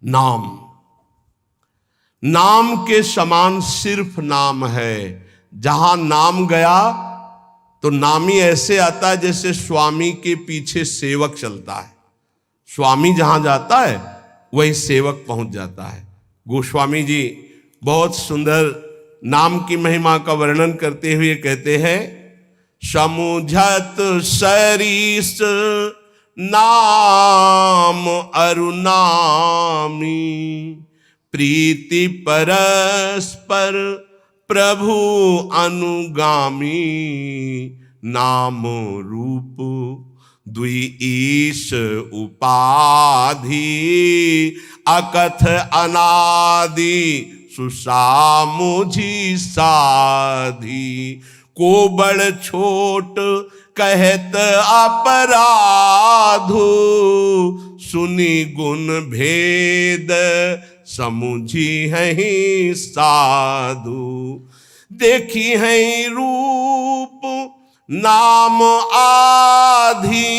नाम, नाम के समान सिर्फ नाम है। जहां नाम गया तो नामी ऐसे आता है जैसे स्वामी के पीछे सेवक चलता है। स्वामी जहां जाता है वही सेवक पहुंच जाता है। गोस्वामी जी बहुत सुंदर नाम की महिमा का वर्णन करते हुए कहते हैं, समुझत सरिस नाम अरुनामी, प्रीति परस्पर प्रभु अनुगामी, नाम रूप द्वि ईश उपाधि, अकथ अनादि सुसामुझी साधी, को बड़ छोट कहत अपराधु, सुनी गुण भेद समुझी है साधु, देखी है रूप नाम आधीना,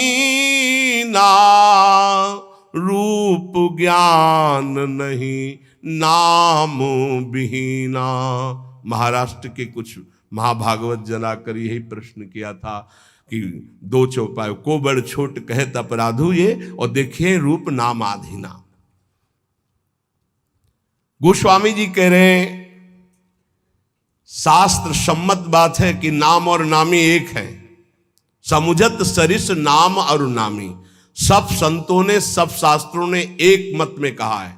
रूप ज्ञान नहीं नाम बिहीना। महाराष्ट्र के कुछ महाभागवत जनाकर यही प्रश्न किया था कि दो चौपाई, को बड़ छोट कहत अपराधु ये, और देखिए रूप नाम आधीना। गोस्वामी जी कह रहे हैं शास्त्र सम्मत बात है कि नाम और नामी एक है। समुझत सरिस नाम और नामी, सब संतों ने सब शास्त्रों ने एक मत में कहा है,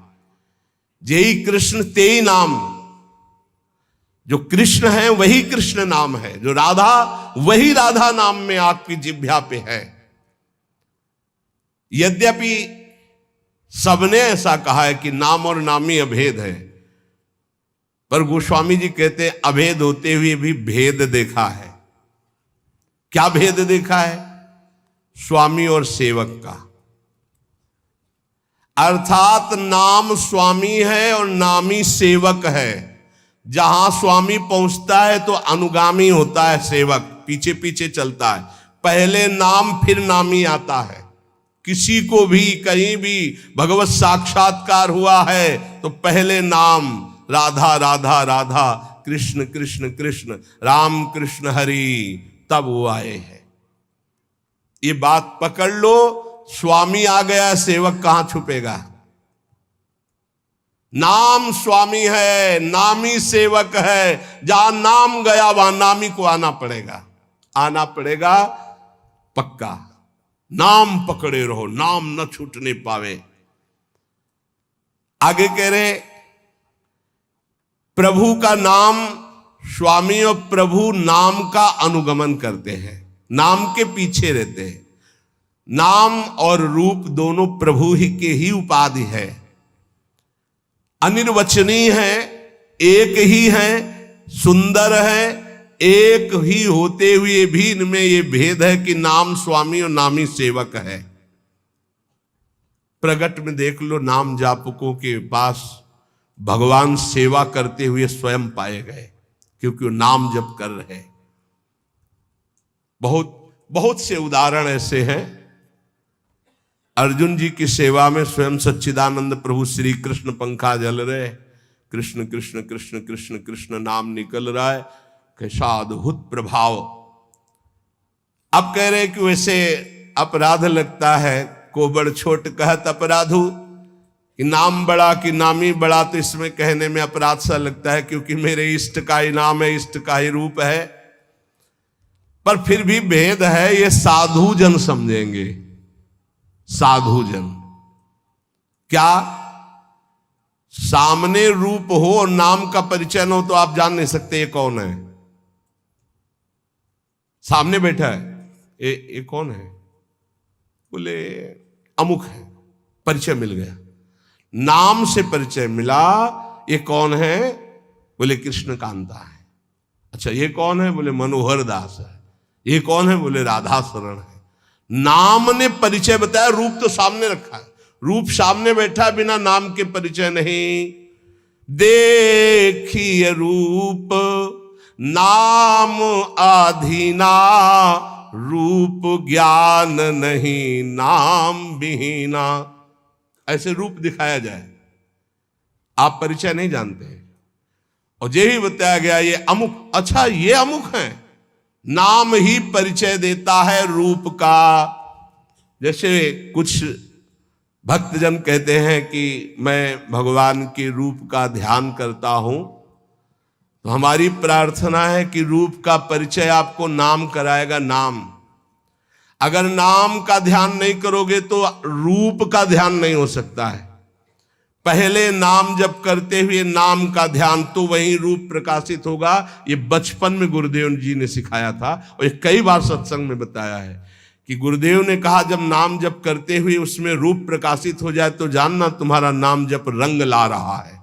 जेई कृष्ण तेई नाम। जो कृष्ण है वही कृष्ण नाम है, जो राधा वही राधा नाम में आपकी जिह्वा पे है। यद्यपि सबने ऐसा कहा है कि नाम और नामी अभेद है, पर गोस्वामी जी कहते हैं अभेद होते हुए भी भेद देखा है। क्या भेद देखा है? स्वामी और सेवक का। अर्थात नाम स्वामी है और नामी सेवक है। जहां स्वामी पहुंचता है तो अनुगामी होता है सेवक, पीछे पीछे चलता है। पहले नाम फिर नामी आता है। किसी को भी कहीं भी भगवत साक्षात्कार हुआ है तो पहले नाम राधा राधा राधा, कृष्ण कृष्ण कृष्ण, राम कृष्ण हरि, तब वो आए हैं। ये बात पकड़ लो, स्वामी आ गया, सेवक कहां छुपेगा। नाम स्वामी है, नामी सेवक है। जहां नाम गया वहां नामी को आना पड़ेगा, आना पड़ेगा पक्का। नाम पकड़े रहो, नाम न छूटने पावे। आगे कह रहे प्रभु का नाम, स्वामी और प्रभु नाम का अनुगमन करते हैं, नाम के पीछे रहते हैं। नाम और रूप दोनों प्रभु ही के ही उपाधि है, अनिर्वचनीय है, एक ही है, सुंदर है। एक ही होते हुए भी इनमें ये भेद है कि नाम स्वामी और नामी सेवक है। प्रगट में देख लो, नाम जापकों के पास भगवान सेवा करते हुए स्वयं पाए गए, क्योंकि वो नाम जप कर रहे। बहुत बहुत से उदाहरण ऐसे हैं। अर्जुन जी की सेवा में स्वयं सच्चिदानंद प्रभु श्री कृष्ण पंखा जल रहे, कृष्ण कृष्ण कृष्ण कृष्ण कृष्ण नाम निकल रहा है। कैसा अद्भुत प्रभाव। अब कह रहे कि वैसे अपराध लगता है, को बड़ छोट कहत अपराधु, कि नाम बड़ा कि नामी बड़ा, तो इसमें कहने में अपराध सा लगता है, क्योंकि मेरे इष्ट का ही नाम है, इष्ट का ही रूप है। पर फिर भी भेद है, ये साधु जन समझेंगे। साधु जन क्या, सामने रूप हो और नाम का परिचय न हो तो आप जान नहीं सकते ये कौन है। सामने बैठा है, ये कौन है? बोले अमुक है, परिचय मिल गया। नाम से परिचय मिला, ये कौन है? बोले कृष्ण कांता है। अच्छा ये कौन है? बोले मनोहर दास है। ये कौन है? बोले राधा शरण है। नाम ने परिचय बताया, रूप तो सामने रखा है। रूप सामने बैठा, बिना नाम के परिचय नहीं। देखिए रूप नाम आधीना, रूप ज्ञान नहीं नाम बिहीना। ऐसे रूप दिखाया जाए, आप परिचय नहीं जानते हैं। और ये भी बताया गया ये अमुक, अच्छा ये अमुक है, नाम ही परिचय देता है रूप का। जैसे कुछ भक्तजन कहते हैं कि मैं भगवान के रूप का ध्यान करता हूं, तो हमारी प्रार्थना है कि रूप का परिचय आपको नाम कराएगा। नाम, अगर नाम का ध्यान नहीं करोगे तो रूप का ध्यान नहीं हो सकता है। पहले नाम जप करते हुए नाम का ध्यान, तो वही रूप प्रकाशित होगा। ये बचपन में गुरुदेव जी ने सिखाया था और ये कई बार सत्संग में बताया है कि गुरुदेव ने कहा जब नाम जप करते हुए उसमें रूप प्रकाशित हो जाए तो जानना तुम्हारा नाम जप रंग ला रहा है।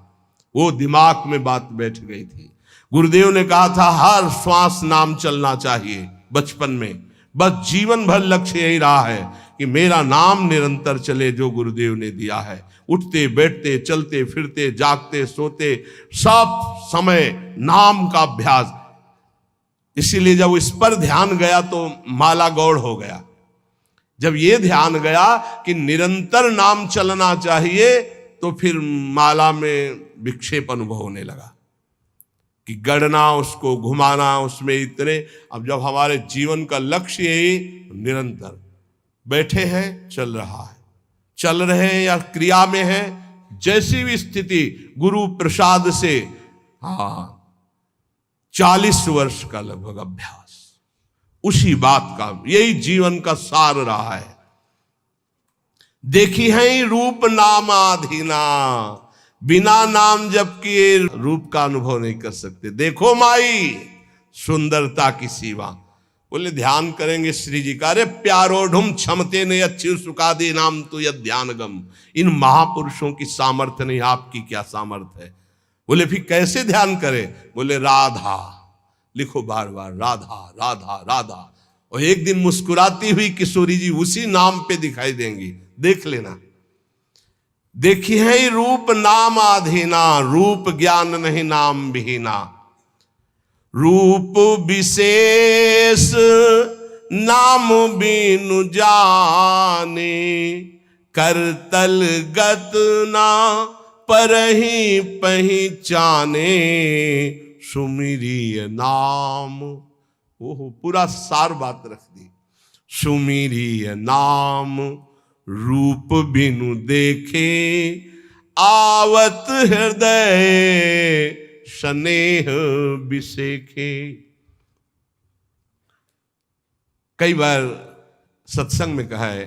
वो दिमाग में बात बैठ गई थी। गुरुदेव ने कहा था हर श्वास नाम चलना चाहिए बचपन में, बस जीवन भर लक्ष्य यही रहा है कि मेरा नाम निरंतर चले जो गुरुदेव ने दिया है। उठते बैठते चलते फिरते जागते सोते सब समय नाम का अभ्यास। इसीलिए जब इस पर ध्यान गया तो माला गौड़ हो गया। जब ये ध्यान गया कि निरंतर नाम चलना चाहिए तो फिर माला में विक्षेप अनुभव होने लगा कि गढ़ना, उसको घुमाना, उसमें इतने। अब जब हमारे जीवन का लक्ष्य यही निरंतर बैठे हैं, चल रहा है, चल रहे हैं या क्रिया में है, जैसी भी स्थिति, गुरु प्रसाद से 40 वर्ष का लगभग अभ्यास, उसी बात का, यही जीवन का सार रहा है। देखी है रूप नामाधीना, बिना नाम जप किए रूप का अनुभव नहीं कर सकते। देखो माई सुंदरता की सीमा। बोले ध्यान करेंगे श्री जी का, अरे प्यारो ढुम क्षमते ने अच्छी सुखादे नाम तो यह ध्यान गम। इन महापुरुषों की सामर्थ्य नहीं, आपकी क्या सामर्थ्य है। बोले फिर कैसे ध्यान करें। बोले राधा लिखो, बार बार राधा राधा राधा। और एक दिन मुस्कुराती हुई किशोरी जी उसी नाम पे दिखाई देंगी, देख लेना। देखी है रूप नाम आधीना, रूप ज्ञान नहीं नाम विहीना। रूप विशेष नाम बिनु जाने, करतल गत ना परहि पहचाने। सुमिरिय नाम, ओहो पूरा सार बात रख दी। सुमिरिय नाम रूप बिनु देखे, आवत हृदय स्नेह बिसेखे। कई बार सत्संग में कहा है,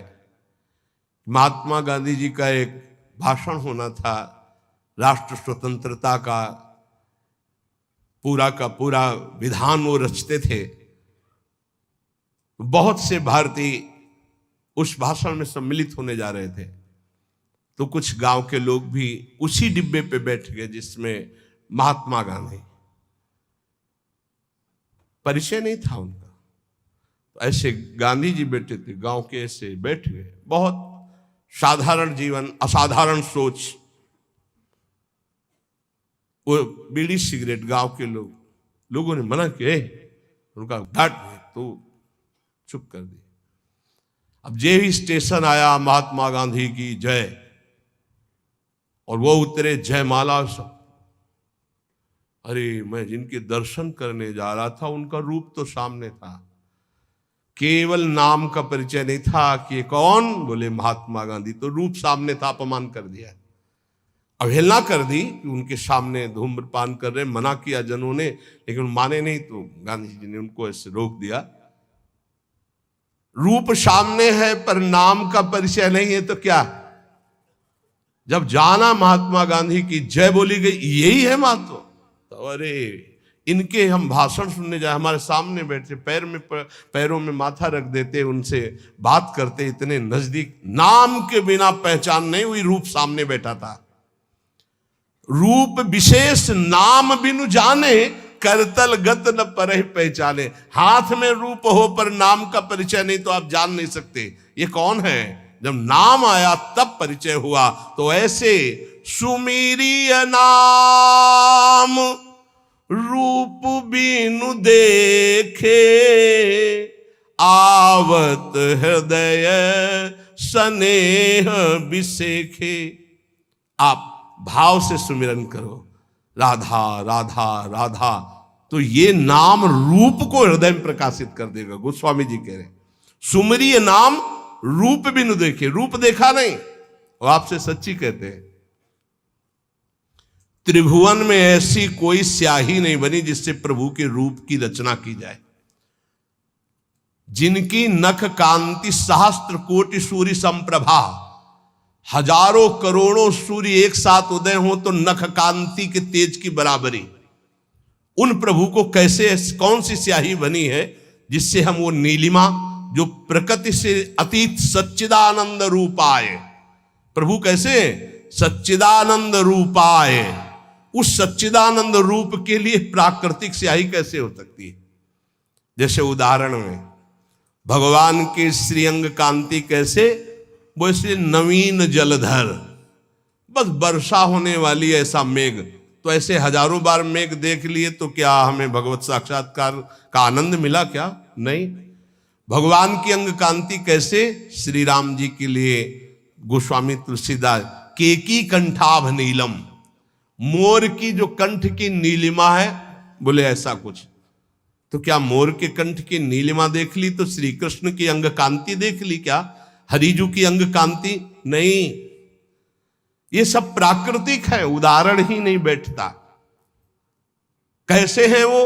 महात्मा गांधी जी का एक भाषण होना था, राष्ट्र स्वतंत्रता का पूरा विधान वो रचते थे। बहुत से भारतीय उस भाषण में सम्मिलित होने जा रहे थे, तो कुछ गांव के लोग भी उसी डिब्बे पे बैठ गए जिसमें महात्मा गांधी। परिचय नहीं था उनका, तो ऐसे गांधी जी बैठे थे, गांव के ऐसे बैठ गए, बहुत साधारण जीवन, असाधारण सोच। वो बीड़ी सिगरेट गांव के लोगों ने मना किया, उनका घाट तो चुप कर दिया। अब जे ही स्टेशन आया, महात्मा गांधी की जय, और वो उतरे, जयमाला सब। अरे मैं जिनके दर्शन करने जा रहा था उनका रूप तो सामने था, केवल नाम का परिचय नहीं था कि कौन। बोले महात्मा गांधी, तो रूप सामने था, अपमान कर दिया, अवहेलना कर दी कि उनके सामने धूम्रपान कर रहे। मना किया जनों ने, लेकिन माने नहीं, तो गांधी जी ने उनको ऐसे रोक दिया। रूप सामने है पर नाम का परिचय नहीं है तो क्या। जब जाना महात्मा गांधी की जय बोली गई, यही है महत्व। तो अरे इनके हम भाषण सुनने जाए, हमारे सामने बैठे, पैरों में माथा रख देते, उनसे बात करते, इतने नजदीक। नाम के बिना पहचान नहीं हुई, रूप सामने बैठा था। रूप विशेष नाम बिनु जाने, करतल गत न परहि पहचाने। हाथ में रूप हो पर नाम का परिचय नहीं तो आप जान नहीं सकते ये कौन है। जब नाम आया तब परिचय हुआ। तो ऐसे सुमिरिय नाम रूप बिनु देखे, आवत हृदय स्नेह बिसेखे। आप भाव से सुमिरन करो, राधा राधा राधा, तो ये नाम रूप को हृदय में प्रकाशित कर देगा। गोस्वामी जी कह रहे सुमरिय नाम रूप भी न देखे, रूप देखा नहीं, वो आपसे सच्ची कहते हैं। त्रिभुवन में ऐसी कोई स्याही नहीं बनी जिससे प्रभु के रूप की रचना की जाए। जिनकी नख कांति सहस्त्र कोटि सूर्य संप्रभा, हजारों करोड़ों सूर्य एक साथ उदय हो तो नख कांति के तेज की बराबरी, उन प्रभु को कैसे, कौन सी स्याही बनी है जिससे हम वो नीलिमा जो प्रकृति से अतीत सच्चिदानंद रूपाय, प्रभु कैसे सच्चिदानंद रूपाय, उस सच्चिदानंद रूप के लिए प्राकृतिक स्याही कैसे हो सकती है। जैसे उदाहरण में भगवान के श्रीअंग कांति कैसे, वो इसलिए नवीन जलधर, बस वर्षा होने वाली ऐसा मेघ, तो ऐसे हजारों बार मेघ देख लिए तो क्या हमें भगवत साक्षात्कार का आनंद मिला क्या? नहीं। भगवान की अंग कांति कैसे, श्री राम जी के लिए गोस्वामी तुलसीदास केकी कंठाभ नीलम, मोर की जो कंठ की नीलिमा है, बोले ऐसा कुछ। तो क्या मोर के कंठ की नीलिमा देख ली तो श्री कृष्ण की अंग कांति देख ली क्या? हरिजू की अंग कांति नहीं। ये सब प्राकृतिक है, उदाहरण ही नहीं बैठता। कैसे हैं वो?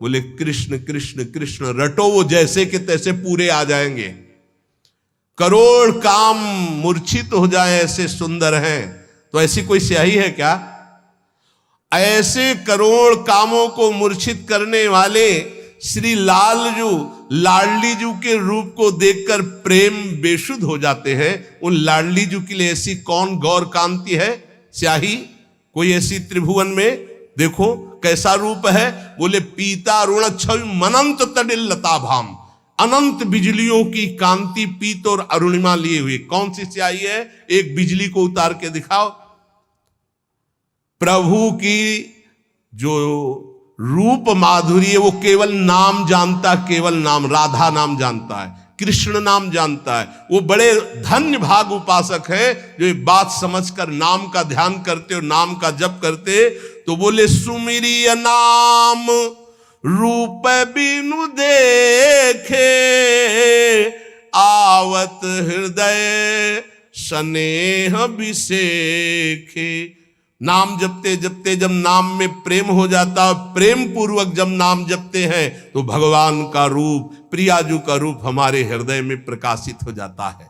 बोले कृष्ण कृष्ण कृष्ण, रटो वो जैसे के तैसे पूरे आ जाएंगे। करोड़ काम मूर्छित हो जाए ऐसे सुंदर हैं, तो ऐसी कोई स्याही है क्या? ऐसे करोड़ कामों को मूर्छित करने वाले श्री लालजू लाडली जू के रूप को देखकर प्रेम बेसुध हो जाते हैं। उन लाडली जू के लिए ऐसी कौन गौर कांति है, स्याही कोई ऐसी त्रिभुवन में? देखो कैसा रूप है। बोले पीता ऋण छवि मनंत तडिल लता भाम, अनंत बिजलियों की कांति पीत और अरुणिमा लिए हुए। कौन सी स्याही है? एक बिजली को उतार के दिखाओ। प्रभु की जो रूप माधुरी है वो केवल नाम जानता, केवल नाम, राधा नाम जानता है, कृष्ण नाम जानता है। वो बड़े धन्य भाग उपासक है जो ये बात समझकर नाम का ध्यान करते और नाम का जप करते। तो बोले सुमिरिय नाम रूप बिनु देखे, आवत हृदय स्नेह बिसेखे। नाम जपते जपते जब नाम में प्रेम हो जाता, प्रेम पूर्वक जब नाम जपते हैं तो भगवान का रूप, प्रियाजू का रूप हमारे हृदय में प्रकाशित हो जाता है।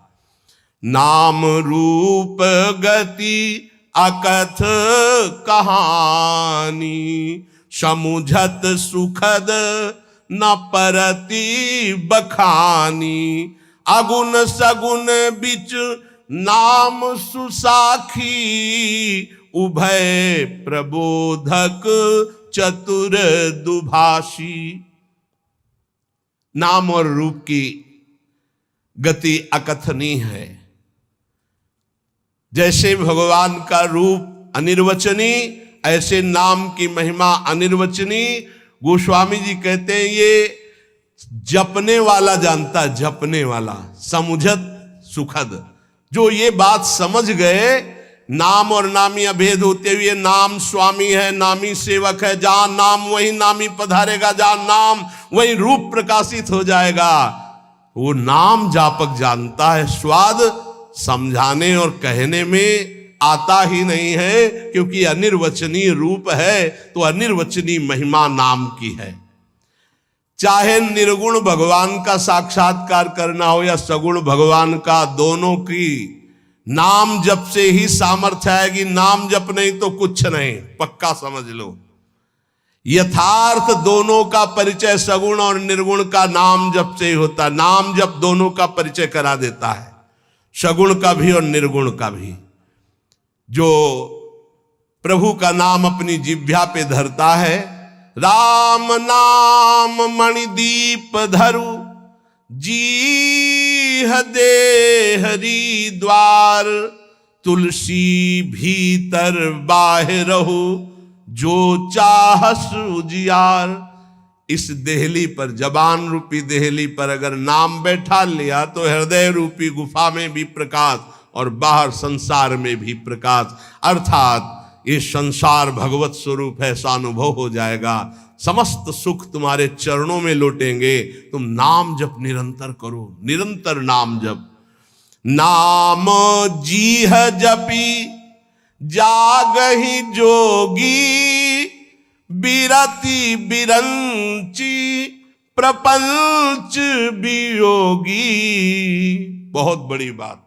नाम रूप गति अकथ कहानी, समुझत सुखद न परति बखानी। अगुन सगुन बिच नाम सुसाखी, उभय प्रबोधक चतुर दुभाषी। नाम और रूप की गति अकथनीय है। जैसे भगवान का रूप अनिर्वचनीय, ऐसे नाम की महिमा अनिर्वचनीय। गोस्वामी जी कहते हैं ये जपने वाला जानता, जपने वाला, समुझत सुखद। जो ये बात समझ गए, नाम और नामी अभेद होते हुए नाम स्वामी है, नामी सेवक है, जहां नाम वही नामी पधारेगा, जहां नाम वही रूप प्रकाशित हो जाएगा। वो नाम जापक जानता है। स्वाद समझाने और कहने में आता ही नहीं है, क्योंकि अनिर्वचनीय रूप है तो अनिर्वचनीय महिमा नाम की है। चाहे निर्गुण भगवान का साक्षात्कार करना हो या सगुण भगवान का, दोनों की नाम जप से ही सामर्थ्य आएगी। नाम जप नहीं तो कुछ नहीं, पक्का समझ लो। यथार्थ दोनों का परिचय सगुण और निर्गुण का नाम जप से ही होता है। नाम जप दोनों का परिचय करा देता है, सगुण का भी और निर्गुण का भी। जो प्रभु का नाम अपनी जिह्वा पे धरता है, राम नाम मणिदीप धरु, जी दे हरि द्वार, तुलसी भीतर बाहरहु, जो चाहस उजियार। इस देहली पर, जबान रूपी देहली पर अगर नाम बैठा लिया तो हृदय रूपी गुफा में भी प्रकाश और बाहर संसार में भी प्रकाश। अर्थात ये संसार भगवत स्वरूप है, ऐसा अनुभव हो जाएगा। समस्त सुख तुम्हारे चरणों में लौटेंगे। तुम नाम जप निरंतर करो, निरंतर नाम जप। नाम जीह जपी जागहि जोगी, बिरति बिरंची प्रपंच वियोगी। बहुत बड़ी बात,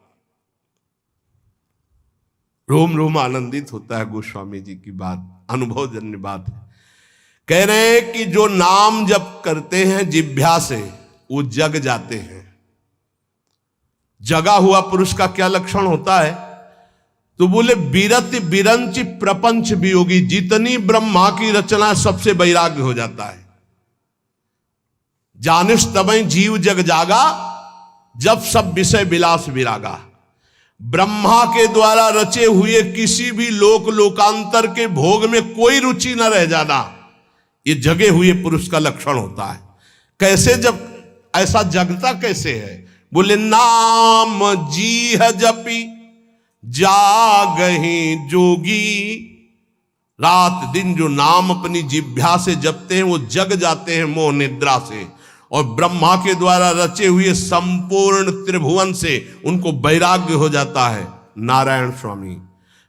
रोम रोम आनंदित होता है गोस्वामी जी की बात, अनुभवजन्य बात है। कह रहे हैं कि जो नाम जप करते हैं जिह्वा से वो जग जाते हैं। जगा हुआ पुरुष का क्या लक्षण होता है? तो बोले बिरति बिरंच प्रपंच वियोगी, जितनी ब्रह्मा की रचना सबसे वैराग्य हो जाता है। जानिस तबै जीव जग जागा, जब सब विषय विलास विरागा। ब्रह्मा के द्वारा रचे हुए किसी भी लोक लोकांतर के भोग में कोई रुचि न रह जाना, ये जगे हुए पुरुष का लक्षण होता है। कैसे, जब ऐसा जगता कैसे है? बोले नाम जीह जपी जागहि जोगी। रात दिन जो नाम अपनी जिह्वा से जपते हैं वो जग जाते हैं मोह निद्रा से, और ब्रह्मा के द्वारा रचे हुए संपूर्ण त्रिभुवन से उनको वैराग्य हो जाता है। नारायण स्वामी,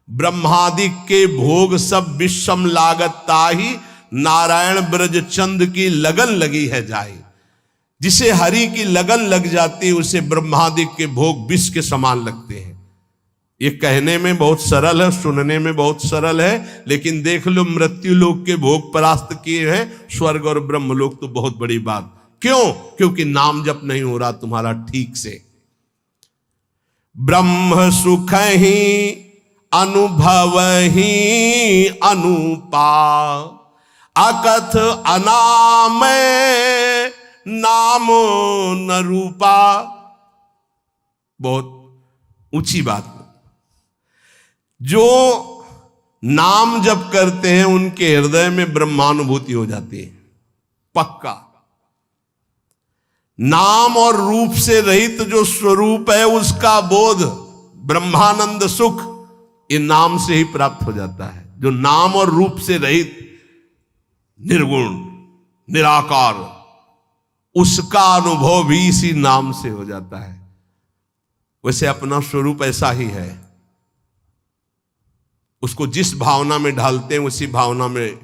ब्रह्मादि के भोग सब विषम लागत ताही, नारायण ब्रज चंद की लगन लगी है जाई। जिसे हरि की लगन लग जाती है उसे ब्रह्मादि के भोग विष के समान लगते हैं। ये कहने में बहुत सरल है, सुनने में बहुत सरल है, लेकिन देख लो मृत्यु लोक के भोग परास्त किए हैं, स्वर्ग और ब्रह्म लोक तो बहुत बड़ी बात। क्यों? क्योंकि नाम जप नहीं हो रहा तुम्हारा ठीक से। ब्रह्म सुख ही अनुभव ही अनुपा, अकथ अनाम नाम न रूपा। बहुत ऊंची बात। जो नाम जप करते हैं उनके हृदय में ब्रह्मानुभूति हो जाती है, पक्का। नाम और रूप से रहित जो स्वरूप है उसका बोध, ब्रह्मानंद सुख, ये नाम से ही प्राप्त हो जाता है। जो नाम और रूप से रहित निर्गुण निराकार, उसका अनुभव भी इसी नाम से हो जाता है। वैसे अपना स्वरूप ऐसा ही है, उसको जिस भावना में ढालते हैं उसी भावना में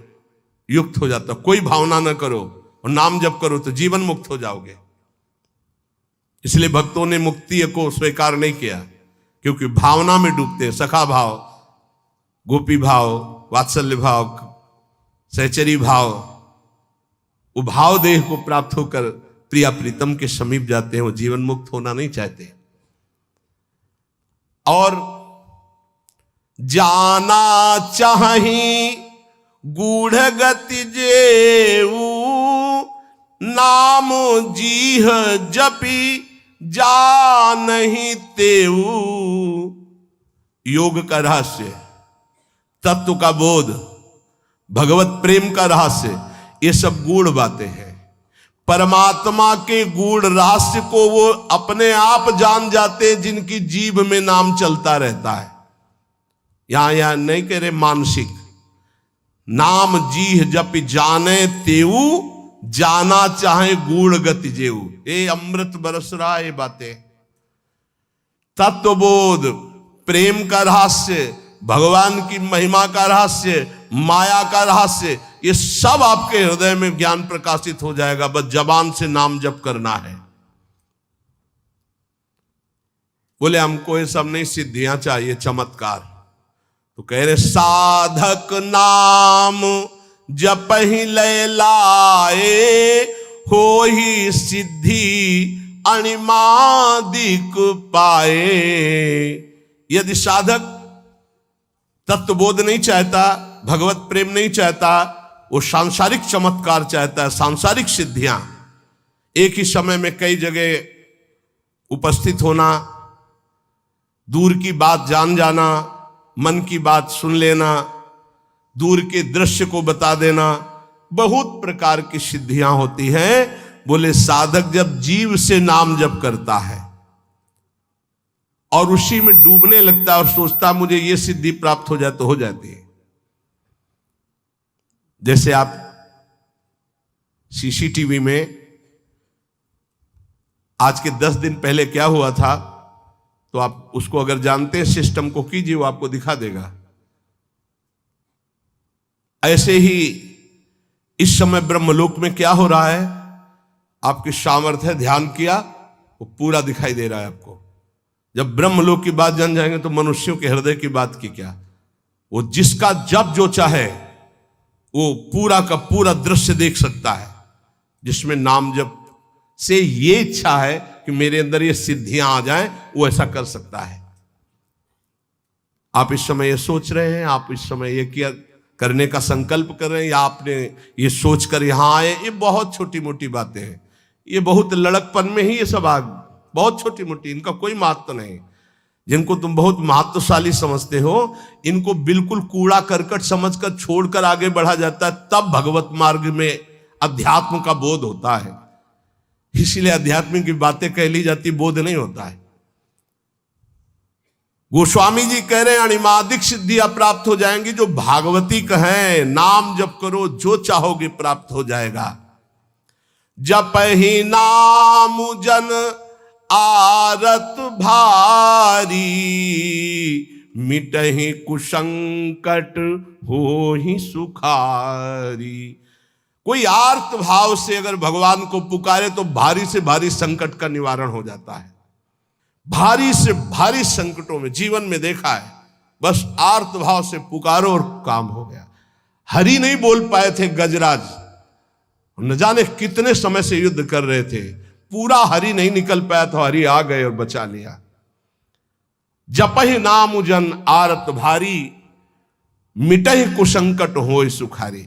युक्त हो जाता। कोई भावना न करो और नाम जप करो तो जीवन मुक्त हो जाओगे। इसलिए भक्तों ने मुक्ति को स्वीकार नहीं किया, क्योंकि भावना में डूबते हैं। सखा भाव, गोपी भाव, वात्सल्य भाव, सहचरी भाव, वो भाव देह को प्राप्त होकर प्रिया प्रीतम के समीप जाते हैं। वो जीवन मुक्त होना नहीं चाहते। और जाना चाही गूढ़ गति जेऊ, नाम जीह जपी जा नहीं तेऊ। योग का रहस्य, तत्व का बोध, भगवत प्रेम का रहस्य, ये सब गूढ़ बातें हैं। परमात्मा के गूढ़ रहस्य को वो अपने आप जान जाते हैं जिनकी जीभ में नाम चलता रहता है। यहां नहीं कह रहे मानसिक। नाम जीह जप जाने तेऊ, जाना चाहे गूढ़ गति जेऊ। ये अमृत बरस रहा है। ये बातें तत्वबोध, प्रेम का रहस्य, भगवान की महिमा का रहस्य, माया का रहस्य, ये सब आपके हृदय में ज्ञान प्रकाशित हो जाएगा। बस जबान से नाम जप करना है। बोले हमको ये सब नहीं, सिद्धियां चाहिए, चमत्कार। तो कह रहे साधक नाम जप ही लय लाए, हो ही सिद्धि अणिमादिक पाए। यदि साधक तत्वबोध नहीं चाहता, भगवत प्रेम नहीं चाहता, वो सांसारिक चमत्कार चाहता है, सांसारिक सिद्धियां, एक ही समय में कई जगह उपस्थित होना, दूर की बात जान जाना, मन की बात सुन लेना, दूर के दृश्य को बता देना, बहुत प्रकार की सिद्धियां होती हैं। बोले साधक जब जीव से नाम जप करता है और उसी में डूबने लगता है और सोचता मुझे ये सिद्धि प्राप्त हो जाए, तो हो जाती है। जैसे आप सीसीटीवी में आज के 10 दिन पहले क्या हुआ था, तो आप उसको अगर जानते हैं सिस्टम को कीजिए, वो आपको दिखा देगा। ऐसे ही इस समय ब्रह्मलोक में क्या हो रहा है, आपकी सामर्थ्य ध्यान किया, वो पूरा दिखाई दे रहा है आपको। जब ब्रह्मलोक की बात जान जाएंगे तो मनुष्यों के हृदय की बात की क्या, वो जिसका जब जो चाहे वो पूरा का पूरा दृश्य देख सकता है, जिसमें नाम जप से ये इच्छा है कि मेरे अंदर ये सिद्धियां आ जाएं, वो ऐसा कर सकता है। आप इस समय ये सोच रहे हैं, आप इस समय ये किया करने का संकल्प कर रहे हैं, या आपने ये सोचकर यहां आए, ये बहुत छोटी मोटी बातें हैं। ये बहुत लड़कपन में ही ये सब बहुत छोटी मोटी, इनका कोई महत्व नहीं। जिनको तुम बहुत महत्वशाली समझते हो, इनको बिल्कुल कूड़ा करकट समझकर छोड़कर आगे बढ़ा जाता है, तब भगवत मार्ग में अध्यात्म का बोध होता है। इसीलिए अध्यात्म की बातें कह ली जाती, बोध नहीं होता है। गोस्वामी जी कह रहे हैं अणिमादिक सिद्धियां प्राप्त हो जाएंगी। जो भागवती कहें नाम जप करो, जो चाहोगे प्राप्त हो जाएगा। जप ही नाम जन आरत भारी, मिटहि कुसंकट हो ही सुखारी। कोई आर्त भाव से अगर भगवान को पुकारे तो भारी से भारी संकट का निवारण हो जाता है। भारी से भारी संकटों में जीवन में देखा है, बस आर्त भाव से पुकारो और काम हो गया। हरि नहीं बोल पाए थे गजराज, न जाने कितने समय से युद्ध कर रहे थे, पूरा हरि नहीं निकल पाया तो हरि आ गए और बचा लिया। जपहि नाम जन आरत भारी, मिटहि कुसंकट होय सुखारी।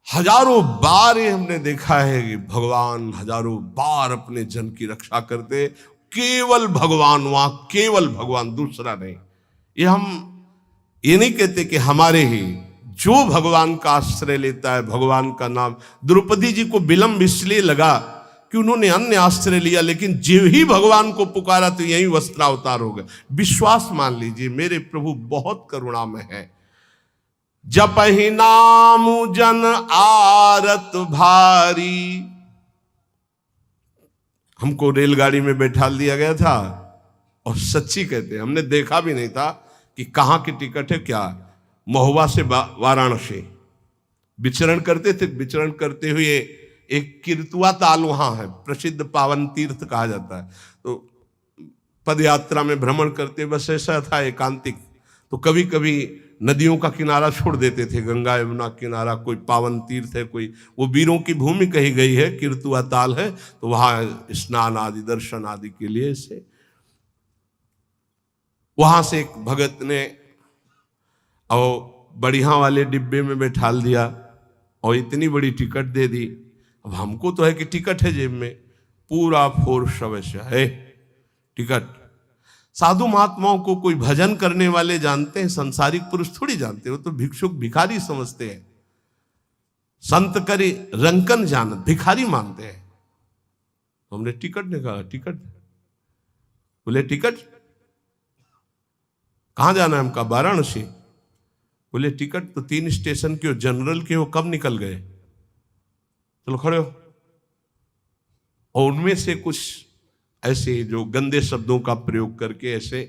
हजारों बार ये हमने देखा है कि भगवान हजारों बार अपने जन की रक्षा करते, केवल भगवान, वहां केवल भगवान, दूसरा नहीं। ये हम ये नहीं कहते कि हमारे ही, जो भगवान का आश्रय लेता है, भगवान का नाम। द्रौपदी जी को विलंब इसलिए लगा कि उन्होंने अन्य आश्रय लिया, लेकिन जो ही भगवान को पुकारा तो यही वस्त्रावतार हो गए। विश्वास मान लीजिए, मेरे प्रभु बहुत करुणामय है। जपहि नाम जन आरत भारी। हमको रेलगाड़ी में बैठा दिया गया था, और सच्ची कहते हैं हमने देखा भी नहीं था कि कहाँ की टिकट है क्या। महुआ से वाराणसी विचरण करते थे। विचरण करते हुए एक किरतुआ ताल वहां है, प्रसिद्ध पावन तीर्थ कहा जाता है। तो पद यात्रा में भ्रमण करते, बस ऐसा था एकांतिक, तो कभी कभी नदियों का किनारा छोड़ देते थे, गंगा यमुना किनारा, कोई पावन तीर्थ है, कोई वो वीरों की भूमि कही गई है, किरतुआ ताल है, तो वहां स्नान आदि दर्शन आदि के लिए से वहां से एक भगत ने और बढ़िया वाले डिब्बे में बैठाल दिया और इतनी बड़ी टिकट दे दी। अब हमको तो है कि टिकट है जेब में, पूरा फोर्स अवश्य है टिकट। साधु महात्माओं को कोई भजन करने वाले जानते हैं, संसारिक पुरुष थोड़ी जानते हो, तो भिक्षुक भिखारी समझते हैं। संत करे रंकन जान, भिखारी मानते हैं। हमने टिकट निकाला, टिकट बोले टिकट कहां जाना है हमका, वाराणसी। बोले टिकट तो 3 स्टेशन के हो, जनरल के हो, कब निकल गए, चलो खड़े हो। और उनमें से कुछ ऐसे जो गंदे शब्दों का प्रयोग करके, ऐसे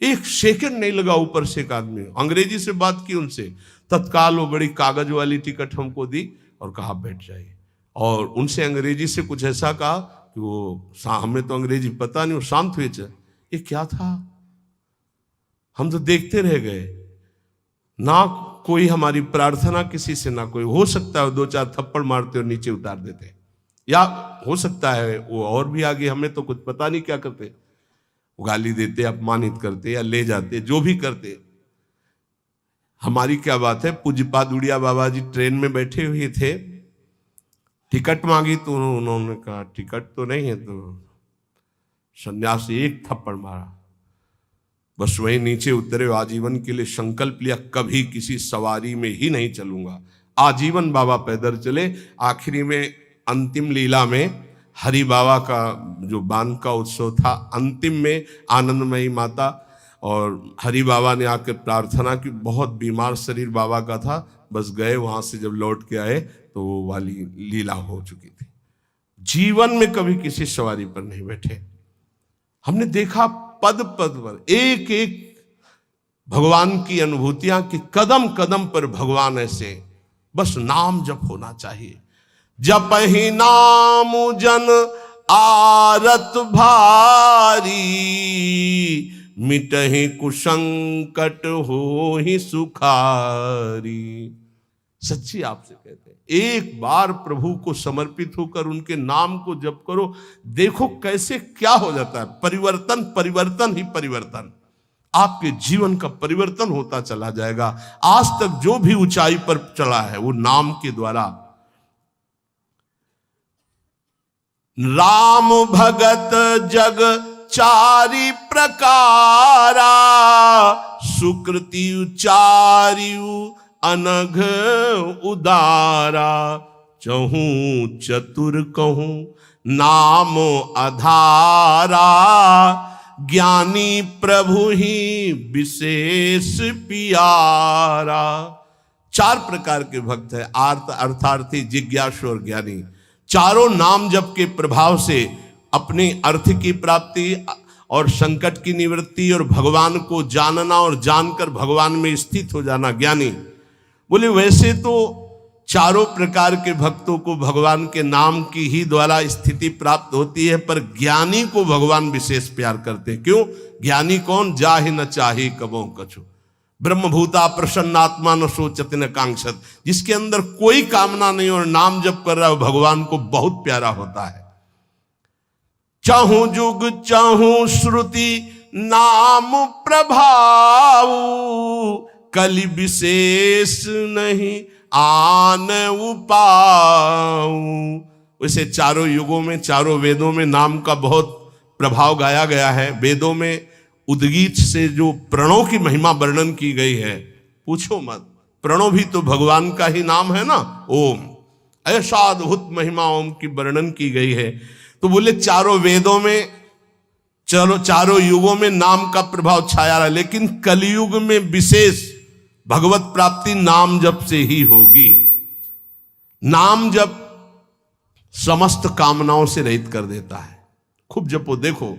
एक सेकंड नहीं लगा, ऊपर से एक आदमी अंग्रेजी से बात की उनसे, तत्काल वो बड़ी कागज वाली टिकट हमको दी और कहा बैठ जाइए। और उनसे अंग्रेजी से कुछ ऐसा कहा कि वो, हमें तो अंग्रेजी पता नहीं, वो शांत हुए। ये क्या था, हम तो देखते रह गए, ना कोई हमारी प्रार्थना किसी से, ना कोई। हो सकता है 2-4 थप्पड़ मारते और नीचे उतार देते, या हो सकता है वो और भी आगे, हमें तो कुछ पता नहीं क्या करते, वो गाली देते, अपमानित करते या ले जाते, जो भी करते। हमारी क्या बात है। पूज्यपाद उड़िया बाबा जी ट्रेन में बैठे हुए थे, टिकट मांगी तो उन्होंने कहा टिकट तो नहीं है, तो सन्यासी एक थप्पड़ मारा, बस वहीं नीचे उतरे। आजीवन के लिए संकल्प लिया, कभी किसी सवारी में ही नहीं चलूंगा। आजीवन बाबा पैदल चले। आखिरी में अंतिम लीला में हरि बाबा का जो बांध का उत्सव था, अंतिम में आनंदमयी माता और हरि बाबा ने आकर प्रार्थना की। बहुत बीमार शरीर बाबा का था, बस गए, वहां से जब लौट के आए तो वो वाली लीला हो चुकी थी। जीवन में कभी किसी सवारी पर नहीं बैठे। हमने देखा पद पद पर एक एक भगवान की अनुभूतियां कि कदम कदम पर भगवान ऐसे, बस नाम जप होना चाहिए। जप ही नाम जन आरत भारी, मिटहि कुसंकट हो ही सुखारी। सच्ची आपसे कहते हैं, एक बार प्रभु को समर्पित होकर उनके नाम को जप करो, देखो कैसे क्या हो जाता है। परिवर्तन परिवर्तन ही परिवर्तन, आपके जीवन का परिवर्तन होता चला जाएगा। आज तक जो भी ऊंचाई पर चला है वो नाम के द्वारा। राम भगत जग चारि प्रकारा, सुकृति चारियु अनघ उदारा। चहूं चतुर कहूं नाम आधारा, ज्ञानी प्रभु ही विशेष पियारा। चार प्रकार के भक्त है, आर्त, अर्थार्थी, जिज्ञासु और ज्ञानी। चारों नाम जप के प्रभाव से अपने अर्थ की प्राप्ति और संकट की निवृत्ति और भगवान को जानना और जानकर भगवान में स्थित हो जाना ज्ञानी। बोले वैसे तो चारों प्रकार के भक्तों को भगवान के नाम की ही द्वारा स्थिति प्राप्त होती है, पर ज्ञानी को भगवान विशेष प्यार करते हैं। क्यों? ज्ञानी कौन? जाहि न चाहि कबो कछु, ब्रह्मभूता प्रसन्नात्मा न सोचत न कांक्षत। जिसके अंदर कोई कामना नहीं और नाम जप कर रहा है, भगवान को बहुत प्यारा होता है। चाहूं जुग चाहूं श्रुति नाम प्रभाव, कलि विशेष नहीं आन उपाऊ। वैसे चारों युगों में, चारों वेदों में नाम का बहुत प्रभाव गाया गया है। वेदों में उद्गीत से जो प्रणों की महिमा वर्णन की गई है, पूछो मत। प्रणों भी तो भगवान का ही नाम है ना, ओम। ऐसा अद्भुत महिमा ओम की वर्णन की गई है। तो बोले चारों वेदों में, चलो चारों युगों में नाम का प्रभाव छाया रहा, लेकिन कलयुग में विशेष भगवत प्राप्ति नाम जप से ही होगी। नाम जप समस्त कामनाओं से रहित कर देता है। खूब जपो, देखो।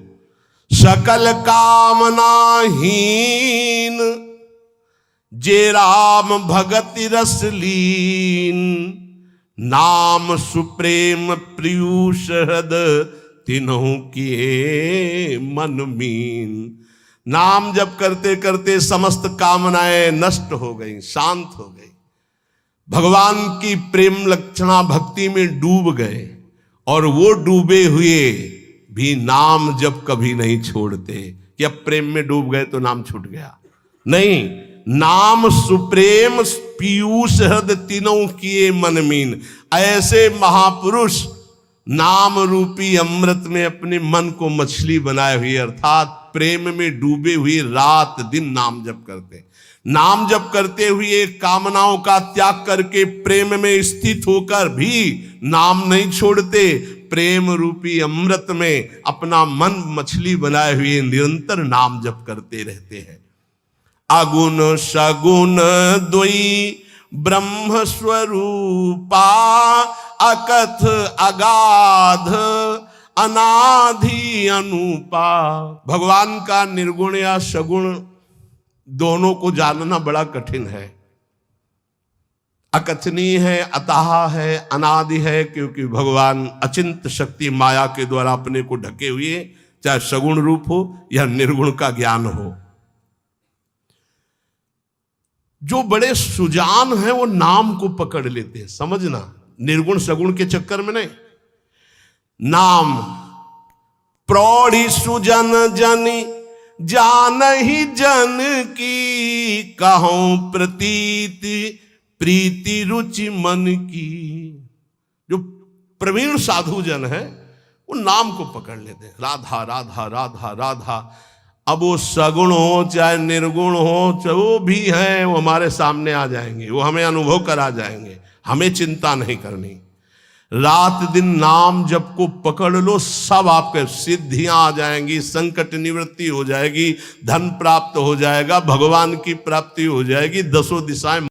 सकल कामना हीन, जे राम भगति रस लीन। नाम सुप्रेम प्रियुष हृद, तिन्हु किए मन मीन। नाम जप करते करते समस्त कामनाएं नष्ट हो गई, शांत हो गई। भगवान की प्रेम लक्षणा भक्ति में डूब गए, और वो डूबे हुए भी नाम जप कभी नहीं छोड़ते कि अब प्रेम में डूब गए तो नाम छूट गया। नहीं, नाम सुप्रेम पीयूष हृद, तीनों किए मन मीन। ऐसे महापुरुष नाम रूपी अमृत में अपने मन को मछली बनाए हुए, अर्थात प्रेम में डूबे हुए रात दिन नाम जप करते। नाम जप करते हुए कामनाओं का त्याग करके प्रेम में स्थित होकर भी नाम नहीं छोड़ते। प्रेम रूपी अमृत में अपना मन मछली बनाए हुए निरंतर नाम जप करते रहते हैं। अगुण सगुण द्वयी ब्रह्म स्वरूपा, अकथ अगाध अनाधि अनुपा। भगवान का निर्गुण या सगुण दोनों को जानना बड़ा कठिन है। अकथनीय है, अतः है, अनादि है, क्योंकि भगवान अचिंत शक्ति माया के द्वारा अपने को ढके हुए, चाहे सगुण रूप हो या निर्गुण का ज्ञान हो। जो बड़े सुजान हैं वो नाम को पकड़ लेते हैं, समझना, निर्गुण सगुण के चक्कर में नहीं। नाम प्रौढ़ी सुजन जनि जान ही जन की, कहूं प्रतीति प्रीति रुचि मन की। जो प्रवीण साधु जन है वो नाम को पकड़ लेते हैं, राधा राधा राधा राधा। अब वो सगुण हो चाहे निर्गुण हो, चाहे वो भी है, वो हमारे सामने आ जाएंगे, वो हमें अनुभव करा जाएंगे, हमें चिंता नहीं करनी। रात दिन नाम जप को पकड़ लो, सब आपके सिद्धियां आ जाएंगी, संकट निवृत्ति हो जाएगी, धन प्राप्त हो जाएगा, भगवान की प्राप्ति हो जाएगी, दसों दिशाएं